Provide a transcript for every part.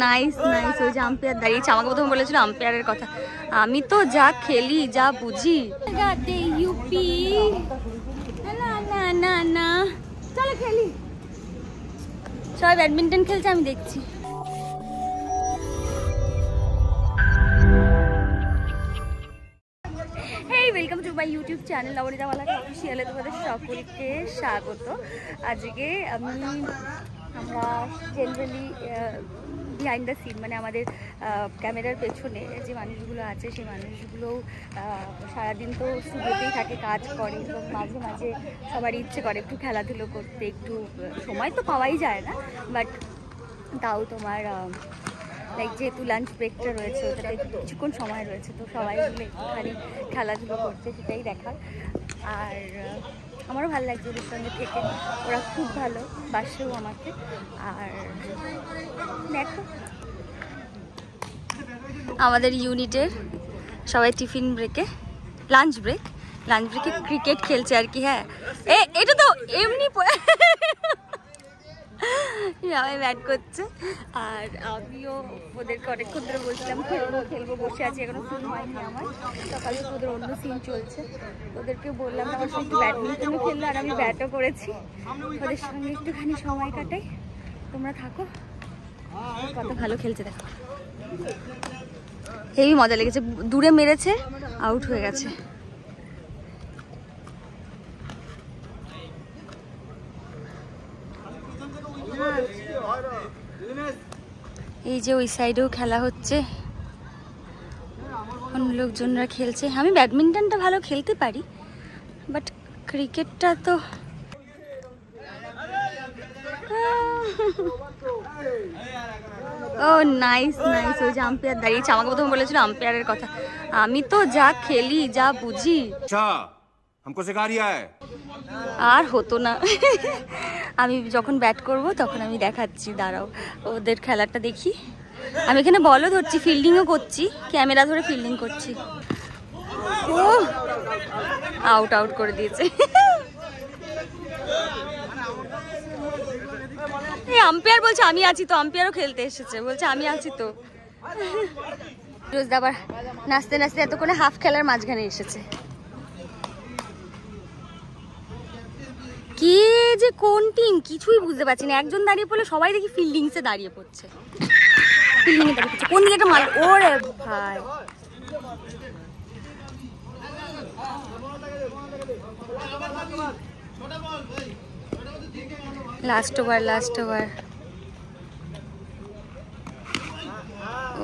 Nice nice. ওই যে umpire দাঁড়িয়েছে, আমাকে প্রথমে বলেছিল আম্পায়ারের কথা। আমি তো যা খেলি, যা বুঝি। ইউপি না না না না, চলো খেলি। সবাই ব্যাডমিন্টন খেলছে, আমি দেখছি। Welcome to my YouTube channel Nabanitamala অফিসিয়ালে তোমাদের সকলকে স্বাগত। আজকে আমরা জেনারেলি বিহাইন্ড দ্য সিন, মানে আমাদের ক্যামেরার পেছনে যে মানুষগুলো আছে, সেই মানুষগুলো সারাদিন তো স্টুডিওতেই থাকে, কাজ করে, এবং মাঝে মাঝে সবারই ইচ্ছে করে একটু খেলাধুলো করতে। একটু সময় তো পাওয়াই যায় না, বাট তাও তোমার লাইক যেহেতু লাঞ্চ ব্রেকটা রয়েছে, ওটাতে কিছুক্ষণ সময় রয়েছে, তো সবাই মিলে একটুখানি খেলাধুলো করছে, সেটাই দেখার। আর আমারও ভালো লাগছে ওদের সঙ্গে থেকে, ওরা খুব ভালো বাসেও আমাকে। আর দেখো আমাদের ইউনিটের সবাই টিফিন ব্রেকে, লাঞ্চ ব্রেকে ক্রিকেট খেলছে আর কি। হ্যাঁ, এটা তো এমনি সবাই ব্যাট করছে। আর আমিও ওদেরকে অনেকক্ষণ ধরে বলছিলাম খেলবো, বসে আছি, এখনো সিন হয়নি আমার। সকালে ওদের অন্য সিন চলছে, ওদেরকে বললাম আমার সঙ্গে একটু ব্যাডমিন্টনও খেললো, আর আমি ব্যাটও করেছি। ওদের সঙ্গে একটুখানি সময় কাটাই, তোমরা থাকো। কত ভালো খেলছে দেখো, হেবি মজা লেগেছে। দূরে মেরেছে, আউট হয়ে গেছে। এই যে ওই সাইডেও খেলা হচ্ছে, অন্য লোকজনরা খেলছে। আমি ব্যাডমিন্টনটা ভালো খেলতে পারি, বাট ক্রিকেটটা তো ও নাইস নাইস। ওই যে আম্পায়ার দাঁড়িয়েছে, আমাকে প্রথমে বলেছিল আম্পায়ারের কথা। আমি তো যা খেলি, যা বুঝি, আর হতো না। আমি যখন ব্যাট করব তখন আমি দেখাচ্ছি, দাঁড়াও ওদের খেলাটা দেখি। আমি এখানে বলও ধরছি, ফিল্ডিংও করছি, ক্যামেরা ধরে ফিল্ডিং করছি। ও আউট করে দিয়েছে। এই আম্পায়ার বলছে আমি আছি তো, আম্পায়ারও খেলতে এসেছে, বলছে আমি আছি তো। রোজ আবার নাচতে নাচতে এতক্ষণে হাফ খেলার মাঝখানে এসেছে। কে যে কোন টিম কিছুই বুঝতে পারছি না। একজন দাঁড়িয়ে পড়লে সবাই দেখি ফিল্ডিংসে দাঁড়িয়ে পড়ছে, ফিল্ডিংয়ে দাঁড়িয়ে পড়ছে। কোন দিকে একটা মাল, ওরে ভাই। Last over.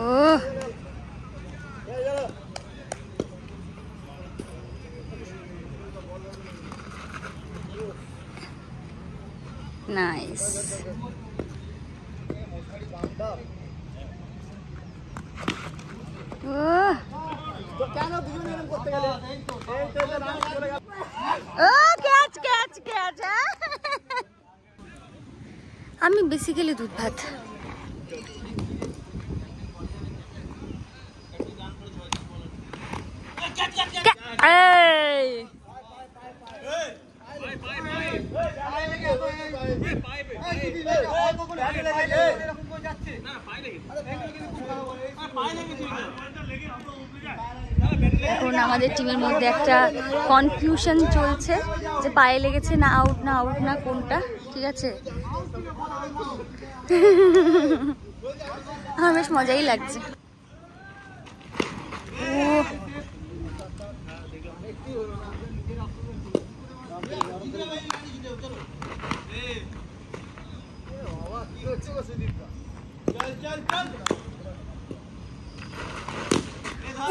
ও নাইস। আমি বেসিক্যালি দুধ ভাত। এখন আমাদের টিমের মধ্যে একটা কনফিউশন চলছে যে পায়ে লেগেছে না আউট না কোনটা ঠিক আছে। আমার বেশ মজাই লাগছে।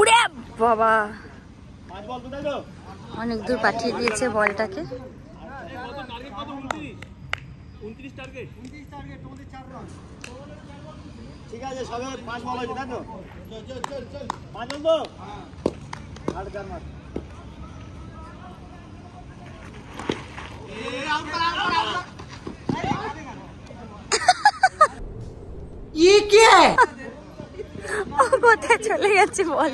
উড়ে বাবা, অনেক দূর পাঠিয়ে দিয়েছে বলটাকে। ঠিক আছে, সবে 5 বল হয়েছে, তাই তো? চল 5 বল তো? আর চার মার। ये क्या है? কোথায় চলে গেছে বল।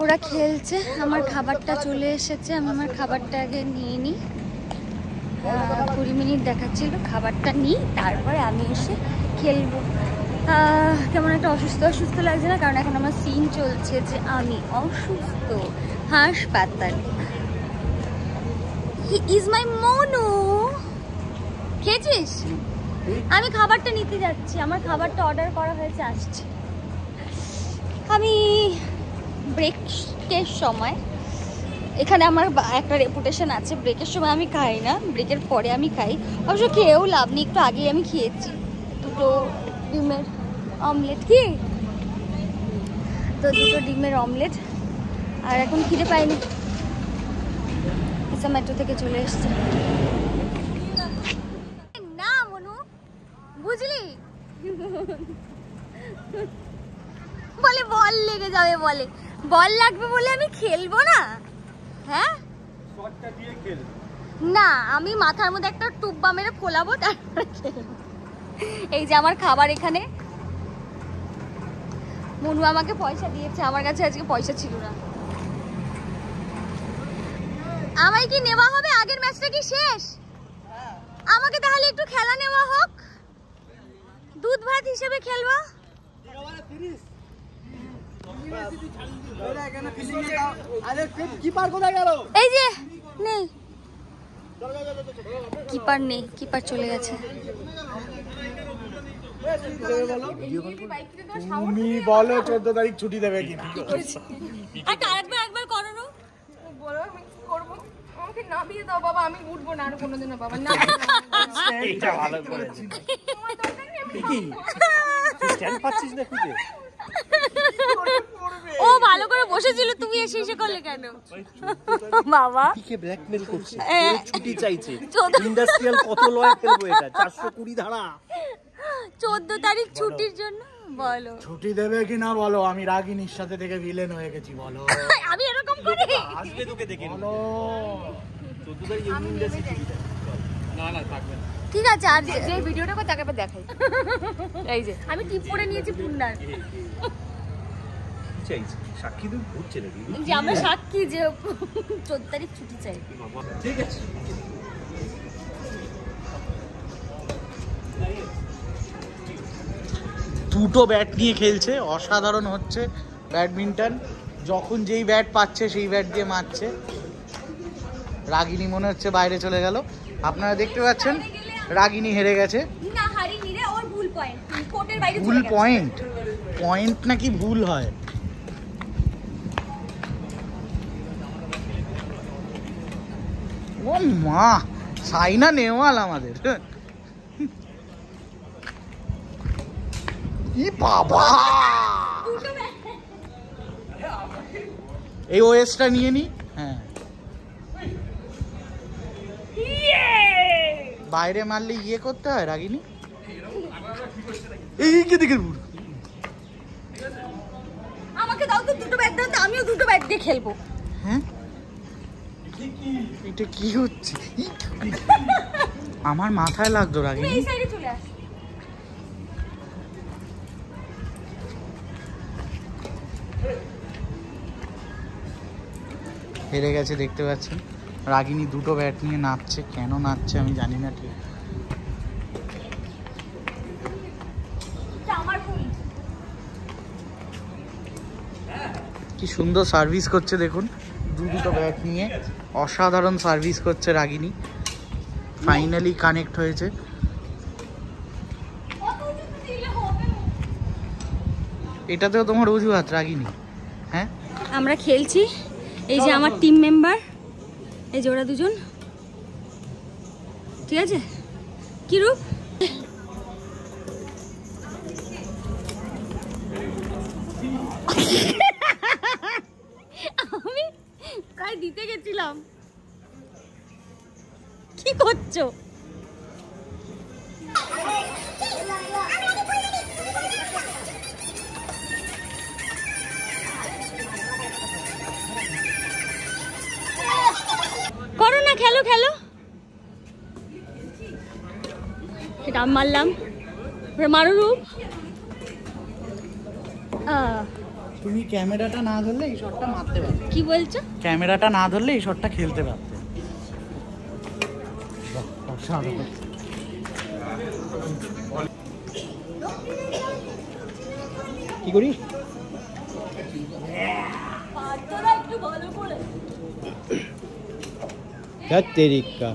ওরা খেলছে, আমার খাবারটা চলে এসেছে, আমি আমার খাবারটা আগে নিয়ে নিই। 20 মিনিট দেখাচ্ছিল, খাবারটা নিই তারপরে আমি এসে খেলবো। কেমন একটা অসুস্থ অসুস্থ লাগছে না, কারণ এখন আমার সিন চলছে যে আমি অসুস্থ হাসপাতালে। He is my Manu. খেয়েছিস? আমি খাবারটা নিতে যাচ্ছি, আমার খাবারটা অর্ডার করা হয়েছে, আসছে। আমি ব্রেকের সময়, এখানে আমার একটা রেপুটেশন আছে, ব্রেকের সময় আমি খাই না, ব্রেকের পরে আমি খাই। অবশ্য খেয়েও লাভ নেই, একটু আগেই আমি খেয়েছি 2টো ডিমের অমলেট। কি তো 2টো ডিমের অমলেট, আর এখন খিদে পাইনি। মেট্রো থেকে চলে এসছে না মনু, বুঝলি? বলে বল লেগে যাবে, বলে বল লাগবে বলে আমি খেলবো না। হ্যাঁ না, আমি মাথার মধ্যে একটা টুব্বা মেরে ফোলাবো, তারপরে খেলবো। এই যে আমার খাবার এখানে, মনু আমাকে পয়সা দিয়েছে, আমার কাছে আজকে পয়সা ছিল না। আমায় কি নেওয়া হবে? আগের ম্যাচটা কি শেষ? আমাকে তাহলে একটু খেলা নেওয়া হোক, দুধ ভাত হিসেবে খেলবো। এই যে নেই কিপার, নেই কিপার, চলে গেছে। তুমি বলো 14 তারিখ ছুটি দেবে কিনা? একবার করো বলো, আমি করবো। আমাকে নামিয়ে দাও বাবা, আমি উঠবো না আর কোনোদিনও বাবা না। এইটা ভালো করেছি। কি স্ট্যান্ড পাচ্ছিস না খুঁজে? ও ভালো করে বসেছিল, তুমি এসে করলে কেন বাবা? কে ব্ল্যাকমেল করছে, হ্যাঁ। ছুটি চাইছে। 14 ইন্ডাস্ট্রিয়াল কত লয় ফেলবো এটা, 420 ধারা। 14 তারিখ ছুটির জন্য বলো। ছুটি দেবে কিনা বলো? আমি রাগিনীর সাথে থেকে ভিলেন হয়ে গেছি, বলো। আমি এরকম করি? আসবে তোকে দেখে বলো। 14 তারিখ এমনি ইন্ডাস্ট্রি ছুটি দেয়। না না থাকবে না। ঠিক আছে, আর যে ভিডিওটা করে তাকে দেখাই। এই যে আমি টিপ পরে নিয়েছি পুন্নার, চাইছে সাক্ষী তো ঘুরছে নাকি? যে আমরা সাক্ষী যে 14 তারিখ ছুটি চাই। ঠিক আছে। দুটো ব্যাট নিয়ে খেলছে, অসাধারণ হচ্ছে ব্যাডমিন্টন। যখন যেই ব্যাট পাচ্ছে সেই ব্যাট দিয়ে মারছে। রাগিনী মনে হচ্ছে বাইরে চলে গেল, আপনারা দেখতে পাচ্ছেন রাগিনী হেরে গেছে। না হারিনি রে, ওর ভুল পয়েন্ট, কোর্টের বাইরে ভুল চলে গেছে। পয়েন্ট? পয়েন্ট নাকি ভুল হয়? ও মা, সাইনা নেওয়াল আমাদের। ই বাবা, এই ওএসটা নিয়ে নি। হ্যাঁ, বাইরে মারলে ইয়ে করতে হয় রাগিনী। এই কে দিকে আমাকে দাও তো 2টো ব্যাট দাও, তো আমিও 2টো ব্যাট দিয়ে খেলবো। হ্যাঁ, এটা কি হচ্ছে? আমার মাথায় লাগতো তুমি রাগিনী। এই সাইডে চলে আস। হেরে গেছে দেখতে পাচ্ছেন। রাগিনী 2টো ব্যাট নিয়ে নাচছে, কেন নাচছে আমি জানি না ঠিক। আমার ভুল। কি সুন্দর সার্ভিস করছে দেখুন, 2টো ব্যাট নিয়ে অসাধারণ সার্ভিস করছে রাগিনী। ফাইনালি কানেক্ট হয়েছে। এটাতেও তোমার অজুহাত রাগিনী? হ্যাঁ, আমরা খেলছি, এই যে আমার টিম মেম্বার, এই যে ওরা দুজন, ঠিক আছে? কি রূপ? আমি প্রায় দিতে গেছিলাম। কি করছো? করো না, খেলো খেলো। এটা আমি মারলাম, মারো রূপ। তুমি ক্যামেরাটা না ধরলে এই শটটা মারতে পারতে। কি বলছো? ক্যামেরাটা না ধরলে এই শটটা খেলতে পারতে। কি করি? একটু ভালো করে তেরিকা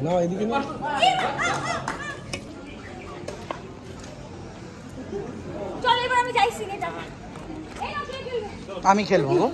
না এদিকে না। চল এবার আমি যাই সিনে যাবো। আমি খেলবো গো।